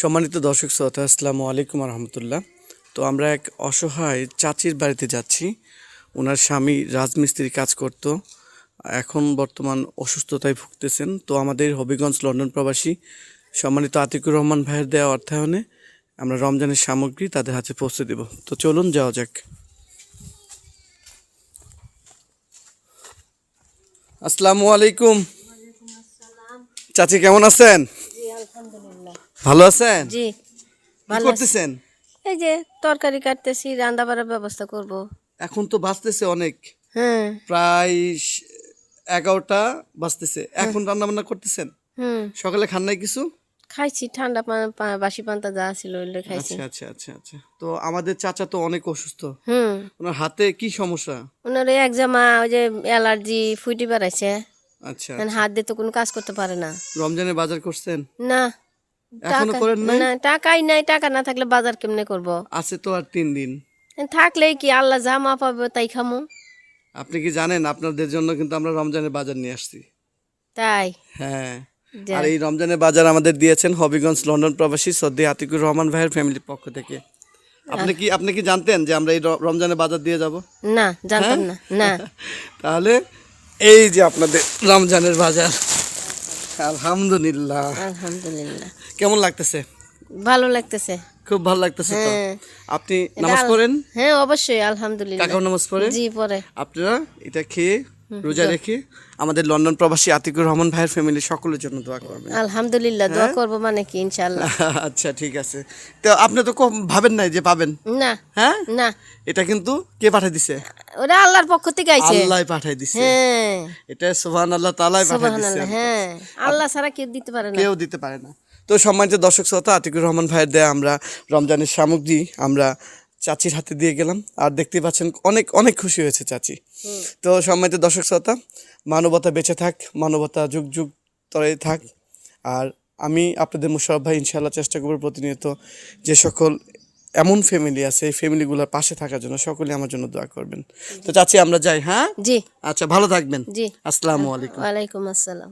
সম্মানিত দর্শক শ্রোতা, আসসালামু আলাইকুম রহমতুল্লাহ। তো আমরা এক অসহায় চাচির বাড়িতে যাচ্ছি। ওনার স্বামী রাজমিস্ত্রি কাজ করত, এখন বর্তমান অসুস্থতায় ভুগতেছেন। তো আমাদের হবিগঞ্জ লন্ডন প্রবাসী সম্মানিত আতিকুর রহমান ভাইয়ের দেওয়া অর্থায়নে আমরা রমজানের সামগ্রী তাদের হাতে পৌঁছে দেব। তো চলুন যাওয়া যাক। আসসালামু আলাইকুম চাচি, কেমন আছেন? ভালো আছেন? জি কি করতেছেন? এই যে তরকারি কাটতেছি, রান্না বাড়ার ব্যবস্থা করব। এখন তো বাজতেছে অনেক, হ্যাঁ প্রায় 11টা বাজতেছে, এখন রান্না বান্না করতেছেন? সকালে খান নাই কিছু? খাইছি, ঠান্ডা বাসি পান্তা যা ছিল ওইগুলো খাইছি। আচ্ছা আচ্ছা আচ্ছা আচ্ছা। তো আমাদের চাচা তো অনেক অসুস্থ, হুম ওনার হাতে কি সমস্যা? ওনার ওই একজামা, ওই যে অ্যালার্জি ফুটি বেড়াইছে। আচ্ছা, এখন হাত দিয়ে তো কোনো কাজ করতে পারে না। রমজানে বাজার করছেন? না, এখনো টাকা করেন নাই? না, টাকাই নাই। টাকা না থাকলে বাজার কেমনে করব? আছে তো আর 3 দিন। থাকলেই কি আল্লাহ যা মা পাবে তাই খামু। আপনি কি জানেন আপনাদের জন্য কিন্তু আমরা রমজানের বাজার নিয়ে আসছি? তাই হ্যাঁ। যা। আর এই রমজানের বাজার আমাদের দিয়েছেন হবিগঞ্জ লন্ডন প্রবাসী সদ্দি আতিকুর রহমান ভাইয়ের ফ্যামিলির পক্ষ থেকে। আপনি কি জানতেন যে আমরা এই রমজানের বাজার দিয়ে যাব? না, জানতাম না। না তাহলে এই যে আপনাদের রমজানের বাজার। আলহামদুলিল্লাহ। আলহামদুলিল্লাহ, কেমন লাগতেছে? ভালো লাগতেছে। খুব ভালো লাগতেছে তো। হ্যাঁ। আপনি নামাজ পড়েন? হ্যাঁ অবশ্যই, আলহামদুলিল্লাহ। কাকাও নামাজ পড়ে? জি পড়ে। আপনারা এটা খেয়ে রোজা রেখে আমাদের লন্ডন প্রবাসী আতিকুর রহমান ভাইয়ের ফ্যামিলি সকলের জন্য দোয়া করবেন। আলহামদুলিল্লাহ, দোয়া করবো মানে কি, ইনশাআল্লাহ। আচ্ছা ঠিক আছে। তো আপনি তো ভাবেন নাই যে পাবেন? না হ্যাঁ, না, এটা কিন্তু কে পাঠিয়ে দিছে? ওরা আল্লাহর পক্ষ থেকে আইছে। আল্লাহ পাঠিয়ে দিছে। হ্যাঁ এটা সুবহানাল্লাহ তাআলাই পাঠিয়ে দিছে। সুবহানাল্লাহ। হ্যাঁ, আল্লাহ ছাড়া কেউ দিতে পারে না। কেউ দিতে পারে না। তো সম্মানিত দর্শক শ্রোতা, আতিকুর রহমান ভাইয়ের দেয়া আমরা রমজানের সামগ্রী আমরা চাচির হাতে দিয়ে গেলাম। আর দেখতে পাচ্ছেন অনেক অনেক খুশি হয়েছে চাচি। তো সম্মানিত দর্শক শ্রোতা, মানবতা বেঁচে থাক, মানবতা যুগ যুগ তরে থাক। আর আমি আপনাদের মুশাররফ ভাই ইনশাআল্লাহ চেষ্টা করব প্রতিনিয়ত যে সকল এমন ফ্যামিলি আছে এই ফ্যামিলিগুলোর পাশে থাকার জন্য সকলে আমার জন্য দোয়া করবেন। তো চাচি আমরা যাই। হ্যাঁ জি আচ্ছা, ভালো থাকবেন। জি, আসসালামু আলাইকুম। ওয়ালাইকুম আসসালাম।